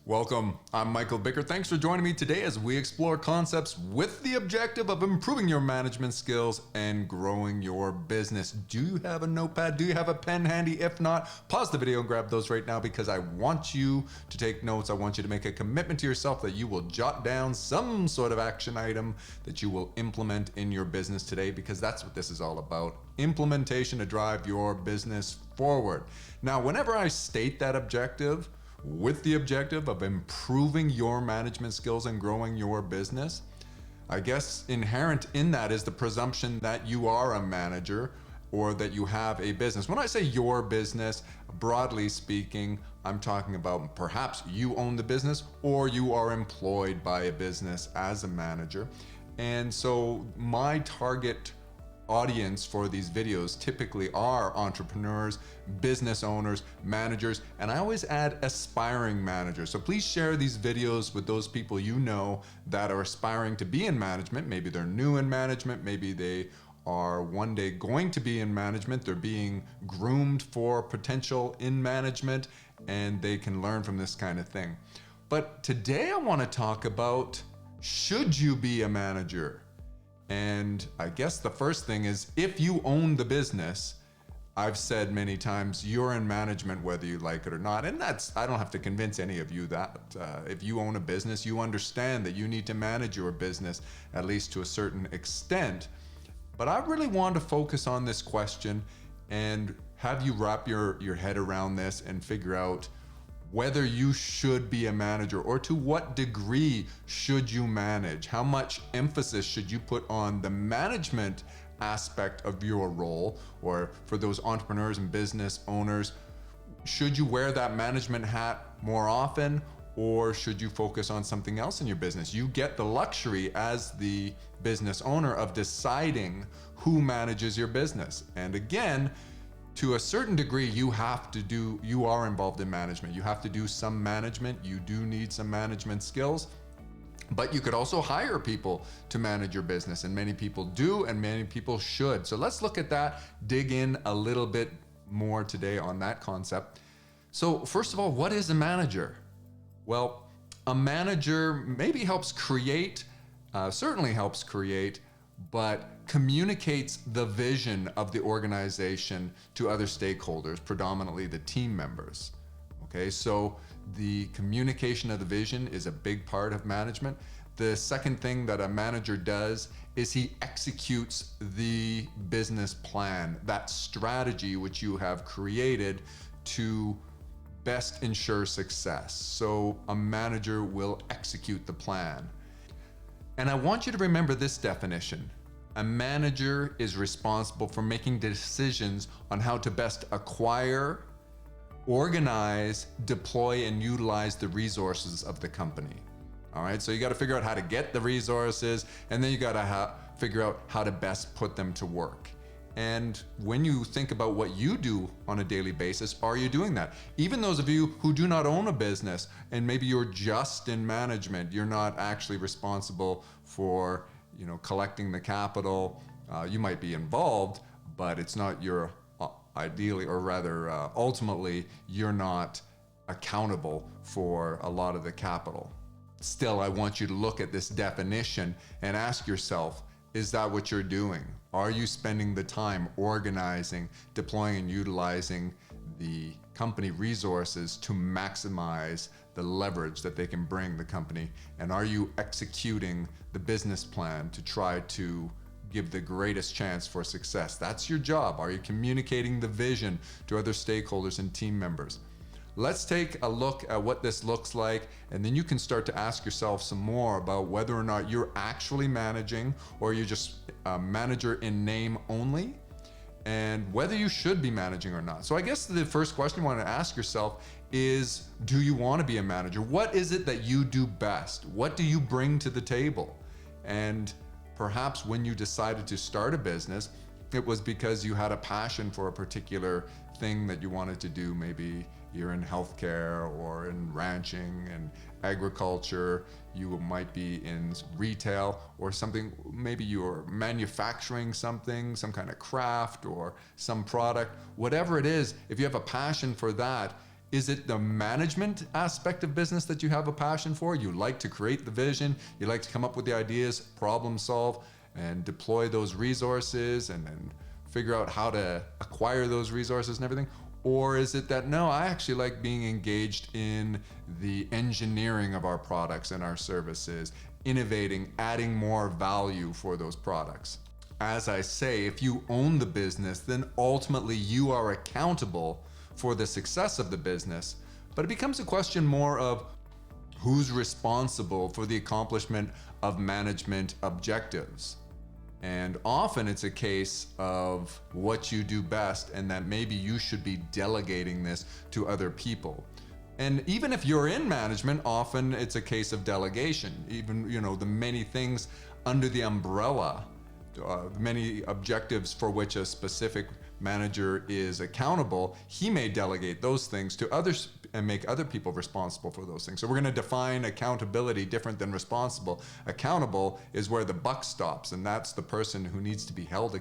Welcome, I'm Michael Bickert. Thanks for joining me today as we explore concepts with the objective of improving your management skills and growing your business. Do you have a notepad? Do you have a pen handy? If not, pause the video and grab those right now because I want you to take notes. I want you to make a commitment to yourself that you will jot down some sort of action item that you will implement in your business today, because that's what this is all about. Implementation to drive your business forward. Now, whenever I state that objective, with the objective of improving your management skills and growing your business, I guess inherent in that is the presumption that you are a manager or that you have a business. When I say your business, broadly speaking, I'm talking about perhaps you own the business or you are employed by a business as a manager. And so my target audience for these videos typically are entrepreneurs, business owners, managers, and I always add aspiring managers. So please share these videos with those people you know that are aspiring to be in management. Maybe they're new in management, maybe they are one day going to be in management, they're being groomed for potential in management, and they can learn from this kind of thing. But today I want to talk about, should you be a manager? And I guess the first thing is, if you own the business, I've said many times, you're in management whether you like it or not. And I don't have to convince any of you that. If you own a business, you understand that you need to manage your business, at least to a certain extent. But I really want to focus on this question and have you wrap your head around this and figure out whether you should be a manager, or to what degree should you manage? How much emphasis should you put on the management aspect of your role? Or for those entrepreneurs and business owners, should you wear that management hat more often, or should you focus on something else in your business? You get the luxury as the business owner of deciding who manages your business. And again, to a certain degree, you are involved in management. You have to do some management. You do need some management skills, but you could also hire people to manage your business, and many people do, and many people should. So let's look at that, dig in a little bit more today on that concept. So first of all, what is a manager? Well, a manager maybe helps create, certainly helps create, but communicates the vision of the organization to other stakeholders, predominantly the team members. Okay, so the communication of the vision is a big part of management. The second thing that a manager does is he executes the business plan, that strategy which you have created to best ensure success. So a manager will execute the plan. And I want you to remember this definition. A manager is responsible for making decisions on how to best acquire, organize, deploy, and utilize the resources of the company. All right, so you got to figure out how to get the resources, and then you got to figure out how to best put them to work. And when you think about what you do on a daily basis, are you doing that? Even those of you who do not own a business, and maybe you're just in management, you're not actually responsible for collecting the capital. You might be involved, but it's not your ideally, or rather ultimately, you're not accountable for a lot of the capital. Still, I want you to look at this definition and ask yourself, is that what you're doing? Are you spending the time organizing, deploying, and utilizing the company resources to maximize the leverage that they can bring the company? And are you executing the business plan to try to give the greatest chance for success? That's your job. Are you communicating the vision to other stakeholders and team members? Let's take a look at what this looks like, and then you can start to ask yourself some more about whether or not you're actually managing, or you're just a manager in name only, and whether you should be managing or not. So I guess the first question you want to ask yourself is, do you want to be a manager? What is it that you do best? What do you bring to the table? And perhaps when you decided to start a business, it was because you had a passion for a particular thing that you wanted to do. Maybe you're in healthcare or in ranching and agriculture. You might be in retail or something. Maybe you're manufacturing something, some kind of craft or some product. Whatever it is, if you have a passion for that, Is it the management aspect of business that you have a passion for? You like to create the vision, you like to come up with the ideas, problem solve, and deploy those resources, and then figure out how to acquire those resources and everything? Or is it that, no, I actually like being engaged in the engineering of our products and our services, innovating, adding more value for those products? As I say, if you own the business, then ultimately you are accountable for the success of the business. But it becomes a question more of who's responsible for the accomplishment of management objectives. And often it's a case of what you do best, and that maybe you should be delegating this to other people. And even if you're in management, often it's a case of delegation. Even, the many things under the umbrella, many objectives for which a specific manager is accountable, he may delegate those things to others and make other people responsible for those things. So we're going to define accountability different than responsible. Accountable is where the buck stops, and that's the person who needs to be held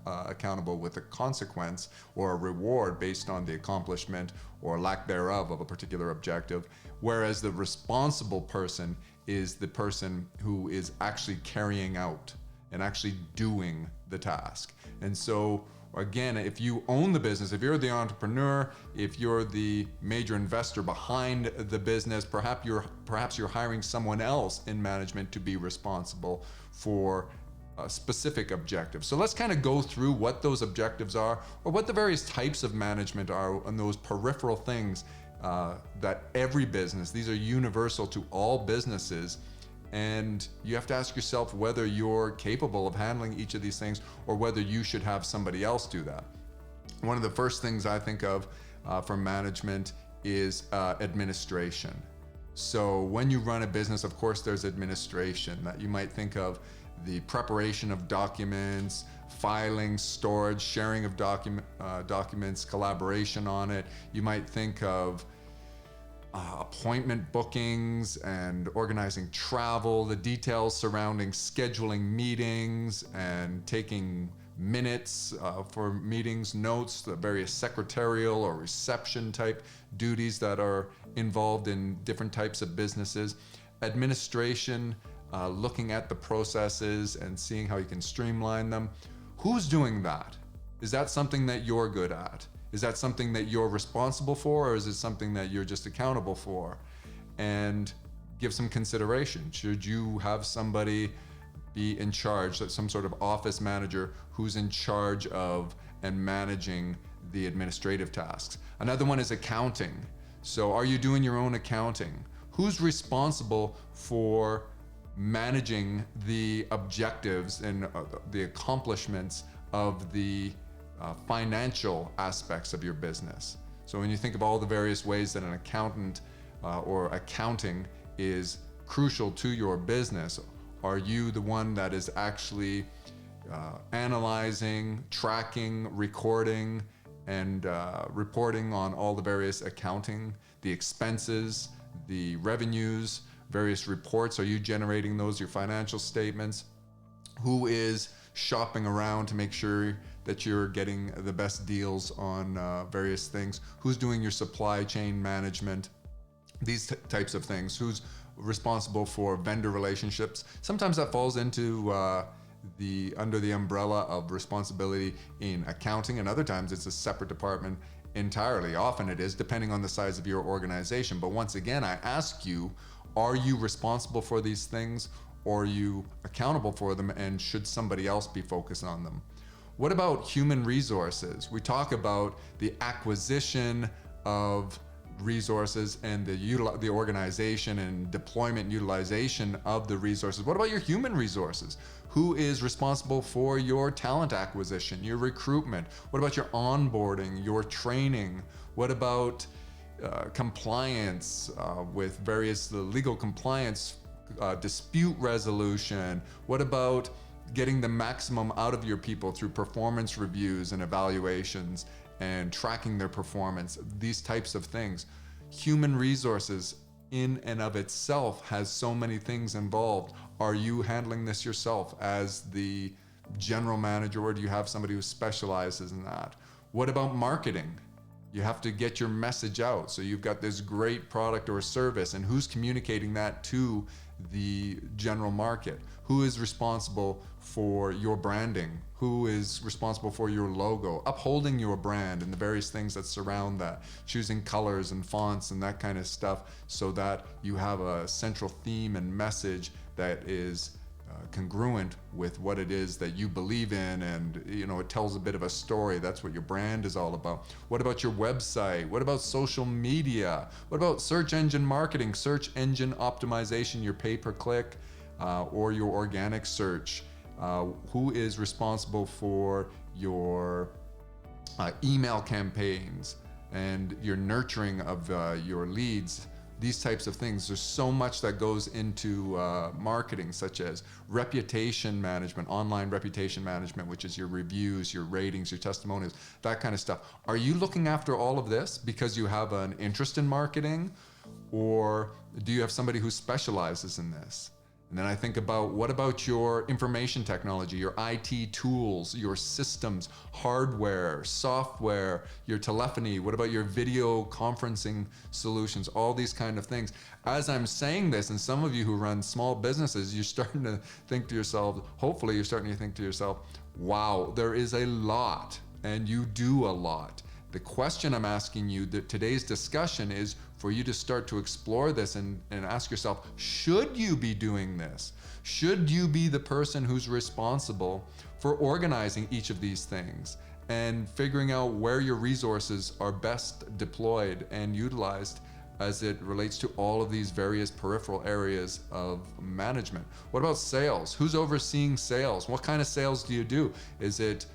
accountable with a consequence or a reward based on the accomplishment or lack thereof of a particular objective. Whereas the responsible person is the person who is actually carrying out and actually doing the task. And so again, if you own the business, if you're the entrepreneur, if you're the major investor behind the business, perhaps you're hiring someone else in management to be responsible for specific objectives. So let's kind of go through what those objectives are, or what the various types of management are, and those peripheral things that every business, these are universal to all businesses. And you have to ask yourself whether you're capable of handling each of these things, or whether you should have somebody else do that. One of the first things I think of for management is administration. So when you run a business, of course, there's administration that you might think of: the preparation of documents, filing, storage, sharing of documents, collaboration on it. You might think of appointment bookings and organizing travel, the details surrounding scheduling meetings and taking minutes for meetings, notes, the various secretarial or reception type duties that are involved in different types of businesses. Administration, looking at the processes and seeing how you can streamline them. Who's doing that? Is that something that you're good at? Is that something that you're responsible for, or is it something that you're just accountable for? And give some consideration. Should you have somebody be in charge, some sort of office manager who's in charge of and managing the administrative tasks? Another one is accounting. So are you doing your own accounting? Who's responsible for managing the objectives and the accomplishments of the financial aspects of your business? So when you think of all the various ways that an accountant or accounting is crucial to your business, are you the one that is actually analyzing, tracking, recording, and reporting on all the various accounting, the expenses, the revenues, various reports? Are you generating those, your financial statements? Who is shopping around to make sure that you're getting the best deals on various things? Who's doing your supply chain management? These types of things. Who's responsible for vendor relationships? Sometimes that falls into under the umbrella of responsibility in accounting, and other times it's a separate department entirely. Often it is, depending on the size of your organization. But once again, I ask you, are you responsible for these things, or are you accountable for them, and should somebody else be focused on them? What about human resources? We talk about the acquisition of resources and the organization and deployment and utilization of the resources. What about your human resources? Who is responsible for your talent acquisition, your recruitment? What about your onboarding, your training? What about compliance with various legal compliance, dispute resolution? What about getting the maximum out of your people through performance reviews and evaluations and tracking their performance? These types of things. Human resources in and of itself has so many things involved. Are you handling this yourself as the general manager, or do you have somebody who specializes in that? What about marketing? You have to get your message out. So you've got this great product or service, and who's communicating that to the general market? Who is responsible for your branding? Who is responsible for your logo? Upholding your brand and the various things that surround that. Choosing colors and fonts and that kind of stuff so that you have a central theme and message that is congruent with what it is that you believe in, and it tells a bit of a story. That's what your brand is all about. What about your website? What about social media? What about search engine marketing, search engine optimization, your pay-per-click or your organic search? Who is responsible for your email campaigns and your nurturing of your leads? These types of things. There's so much that goes into marketing, such as reputation management, online reputation management, which is your reviews, your ratings, your testimonials, that kind of stuff. Are you looking after all of this because you have an interest in marketing, or do you have somebody who specializes in this? And then I think about, what about your information technology, your IT tools, your systems, hardware, software, your telephony? What about your video conferencing solutions? All these kind of things. As I'm saying this, and some of you who run small businesses, you're starting to think to yourself, hopefully you're starting to think to yourself, wow, there is a lot, and you do a lot. The question I'm asking you, that today's discussion is for you to start to explore this and ask yourself, should you be doing this? Should you be the person who's responsible for organizing each of these things and figuring out where your resources are best deployed and utilized as it relates to all of these various peripheral areas of management? What about sales? Who's overseeing sales? What kind of sales do you do? Is it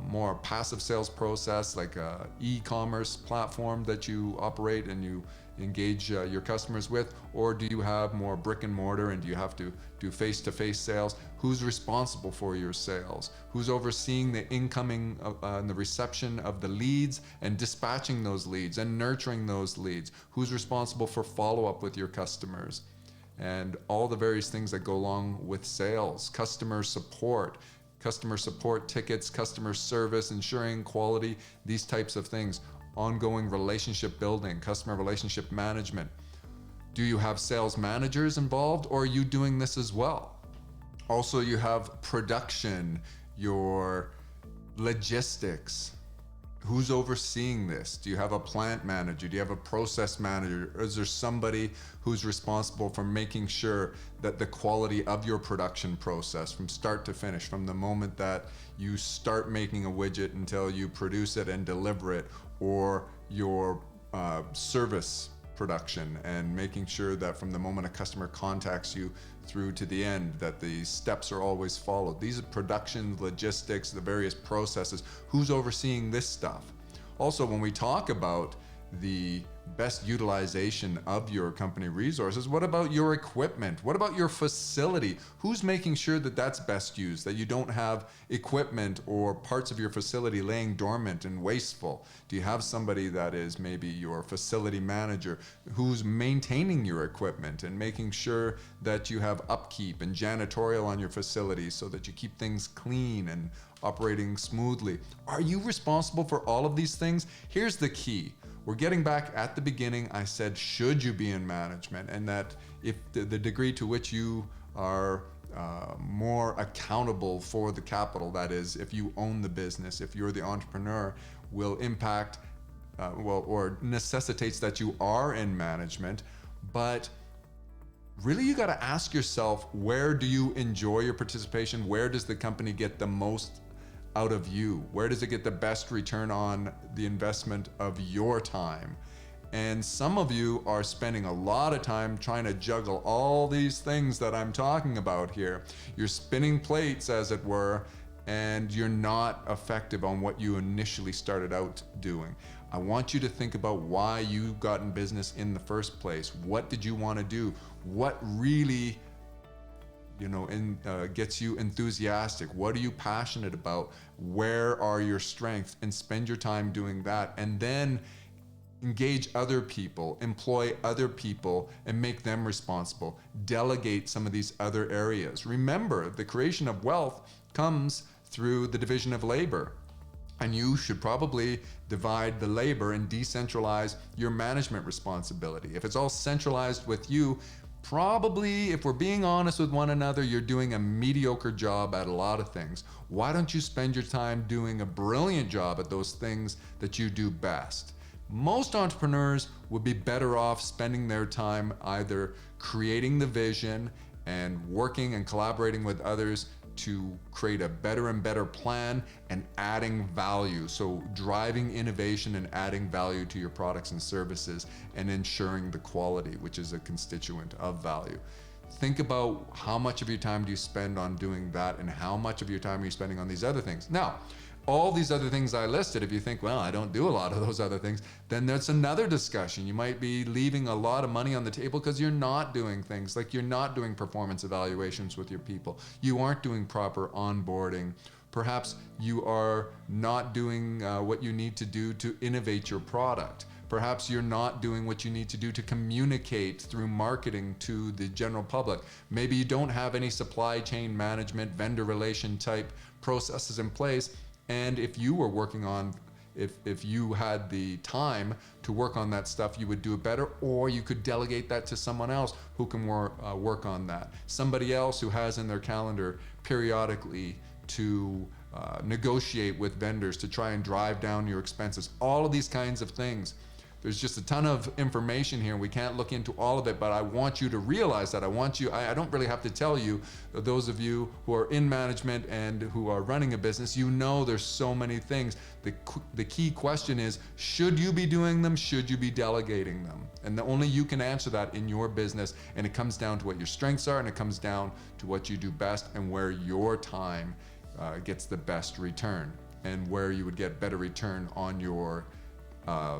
more passive sales process, like a e-commerce platform that you operate and you engage your customers with? Or do you have more brick and mortar, and do you have to do face-to-face sales? Who's responsible for your sales? Who's overseeing the incoming and the reception of the leads and dispatching those leads and nurturing those leads? Who's responsible for follow-up with your customers? And all the various things that go along with sales, customer support tickets, customer service, ensuring quality, these types of things, ongoing relationship building, customer relationship management. Do you have sales managers involved, or are you doing this as well? Also, you have production, your logistics. Who's overseeing this? Do you have a plant manager? Do you have a process manager? Or is there somebody who's responsible for making sure that the quality of your production process from start to finish, from the moment that you start making a widget until you produce it and deliver it, or your service production, and making sure that from the moment a customer contacts you through to the end, that the steps are always followed? These are production, logistics, the various processes. Who's overseeing this stuff? Also, when we talk about the best utilization of your company resources, what about your equipment? What about your facility? Who's making sure that that's best used, that you don't have equipment or parts of your facility laying dormant and wasteful? Do you have somebody that is maybe your facility manager who's maintaining your equipment and making sure that you have upkeep and janitorial on your facility so that you keep things clean and operating smoothly? Are you responsible for all of these things? Here's the key. We're getting back at the beginning. I said, should you be in management? And that if the degree to which you are more accountable for the capital, that is, if you own the business, if you're the entrepreneur, will impact, or necessitates that you are in management. But really, you got to ask yourself, where do you enjoy your participation? Where does the company get the most out of you? Where does it get the best return on the investment of your time? And some of you are spending a lot of time trying to juggle all these things that I'm talking about here. You're spinning plates, as it were, and you're not effective on what you initially started out doing. I want you to think about why you got in business in the first place. What did you want to do? What really gets you enthusiastic? What are you passionate about? Where are your strengths? And spend your time doing that. And then engage other people, employ other people, and make them responsible. Delegate some of these other areas. Remember, the creation of wealth comes through the division of labor. And you should probably divide the labor and decentralize your management responsibility. If it's all centralized with you, probably, if we're being honest with one another, you're doing a mediocre job at a lot of things. Why don't you spend your time doing a brilliant job at those things that you do best? Most entrepreneurs would be better off spending their time either creating the vision and working and collaborating with others to create a better and better plan and adding value. So driving innovation and adding value to your products and services and ensuring the quality, which is a constituent of value. Think about how much of your time do you spend on doing that and how much of your time are you spending on these other things. Now, all these other things I listed, if you think, well, I don't do a lot of those other things, then that's another discussion. You might be leaving a lot of money on the table because you're not doing things like you're not doing performance evaluations with your people. You aren't doing proper onboarding. Perhaps you are not doing what you need to do to innovate your product. Perhaps you're not doing what you need to do to communicate through marketing to the general public. Maybe you don't have any supply chain management, vendor relation type processes in place. And if you were working on, if you had the time to work on that stuff, you would do it better, or you could delegate that to someone else who can work on that. Somebody else who has in their calendar periodically to negotiate with vendors to try and drive down your expenses. All of these kinds of things. There's just a ton of information here. We can't look into all of it, but I want you to realize that. I don't really have to tell you, those of you who are in management and who are running a business, you know there's so many things. The key question is, should you be doing them? Should you be delegating them? And only you can answer that in your business. And it comes down to what your strengths are, and it comes down to what you do best and where your time gets the best return and where you would get better return on your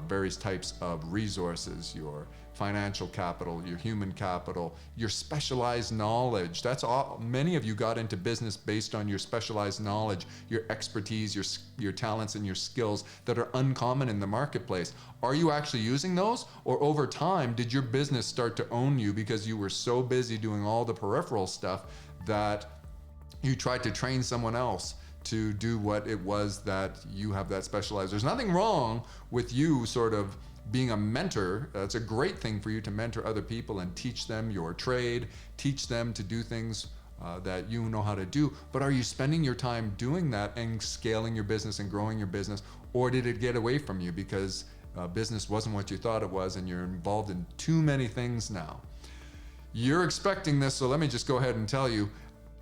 various types of resources, your financial capital, your human capital, your specialized knowledge. That's all. Many of you got into business based on your specialized knowledge, your expertise, your talents and your skills that are uncommon in the marketplace. Are you actually using those? Or over time, did your business start to own you because you were so busy doing all the peripheral stuff that you tried to train someone else to do what it was that you have that specialized? There's nothing wrong with you sort of being a mentor. It's a great thing for you to mentor other people and teach them your trade, teach them to do things that you know how to do. But are you spending your time doing that and scaling your business and growing your business? Or did it get away from you because business wasn't what you thought it was and you're involved in too many things now? You're expecting this, so let me just go ahead and tell you,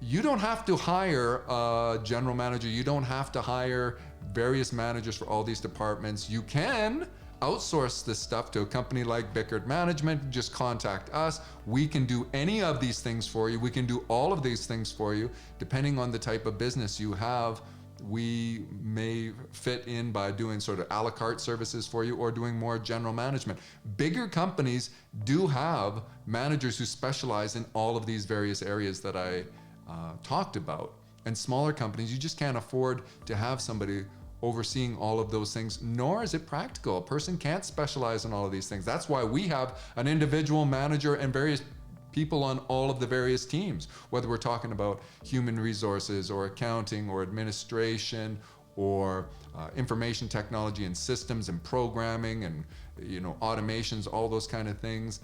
you don't have to hire a general manager. You don't have to hire various managers for all these departments. You can outsource this stuff to a company like Bickert Management. Just contact us. We can do any of these things for you. We can do all of these things for you. Depending on the type of business you have, we may fit in by doing sort of a la carte services for you or doing more general management. Bigger companies do have managers who specialize in all of these various areas that I talked about. And smaller companies, you just can't afford to have somebody overseeing all of those things, nor is it practical. A person can't specialize in all of these things. That's why we have an individual manager and various people on all of the various teams, whether we're talking about human resources or accounting or administration or information technology and systems and programming and automations, all those kind of things.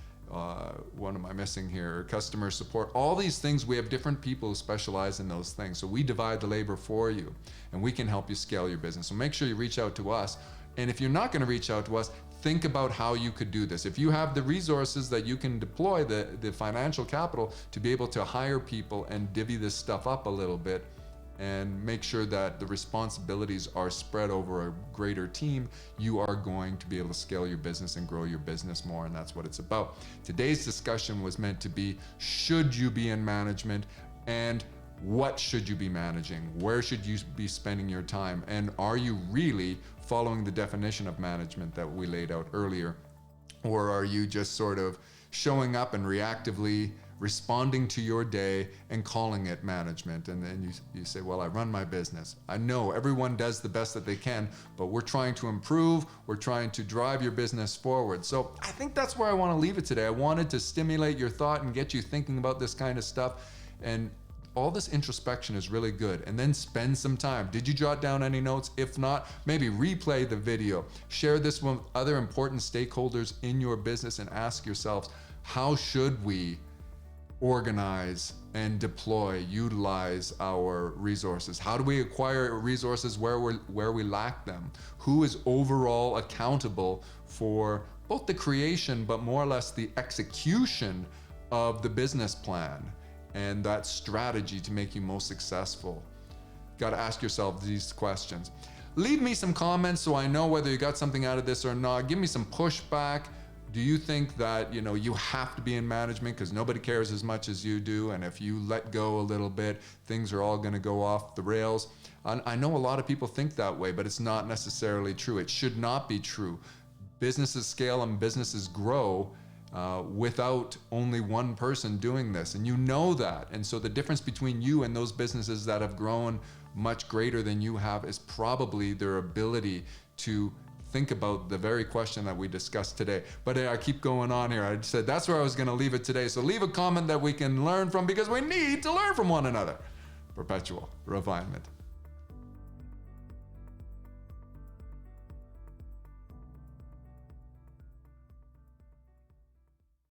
What am I missing here? Customer support, all these things. We have different people who specialize in those things. So we divide the labor for you and we can help you scale your business. So make sure you reach out to us. And if you're not going to reach out to us, think about how you could do this. If you have the resources that you can deploy, the financial capital to be able to hire people and divvy this stuff up a little bit, and make sure that the responsibilities are spread over a greater team, you are going to be able to scale your business and grow your business more, and that's what it's about. Today's discussion was meant to be, should you be in management, and what should you be managing? Where should you be spending your time? And are you really following the definition of management that we laid out earlier? Or are you just sort of showing up and reactively responding to your day and calling it management? And then you say, well, I run my business. I know everyone does the best that they can, but we're trying to improve. We're trying to drive your business forward. So I think that's where I want to leave it today. I wanted to stimulate your thought and get you thinking about this kind of stuff. And all this introspection is really good. And then spend some time. Did you jot down any notes? If not, maybe replay the video. Share this with other important stakeholders in your business and ask yourselves, how should we organize and deploy, utilize our resources? How do we acquire resources where we lack them? Who is overall accountable for both the creation, but more or less the execution of the business plan and that strategy to make you most successful? Got to ask yourself these questions. Leave me some comments so I know whether you got something out of this or not. Give me some pushback. Do you think that, you have to be in management because nobody cares as much as you do, and if you let go a little bit, things are all going to go off the rails? I know a lot of people think that way, but it's not necessarily true. It should not be true. Businesses scale and businesses grow without only one person doing this, and you know that. And so the difference between you and those businesses that have grown much greater than you have is probably their ability to think about the very question that we discussed today. But I keep going on here. I said that's where I was going to leave it today. So leave a comment that we can learn from, because we need to learn from one another. Perpetual refinement.